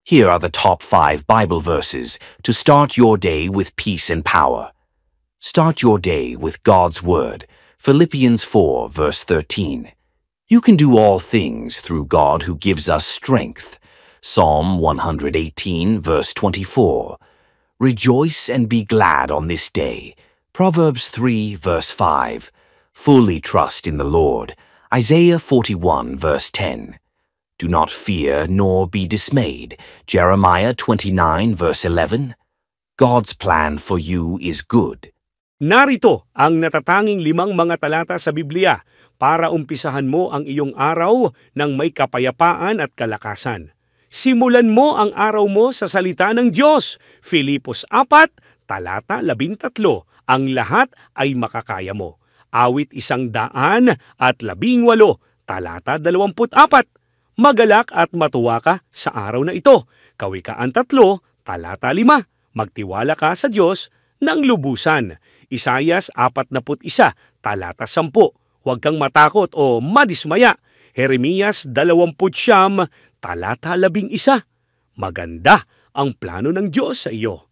Here are the top 5 Bible verses to start your day with peace and power. Start your day with God's Word. Philippians 4, verse 13. You can do all things through God who gives us strength. Psalm 118, verse 24. Rejoice and be glad on this day. Proverbs 3, verse 5. Fully trust in the Lord. Isaiah 41, verse 10. Do not fear nor be dismayed. Jeremiah 29, verse 11. God's plan for you is good. Narito ang natatanging 5 mga talata sa Biblia para umpisahan mo ang iyong araw ng may kapayapaan at kalakasan. Simulan mo ang araw mo sa salita ng Diyos. Filipos 4, talata 13. Ang lahat ay makakaya mo. Awit 118, talata 24. Magalak at matuwa ka sa araw na ito. Kawikaan 3, talata 5. Magtiwala ka sa Diyos ng lubusan. Isayas 41, talata 10. Huwag kang matakot o madismaya. Jeremias 20, talata 11. Maganda ang plano ng Diyos sa iyo.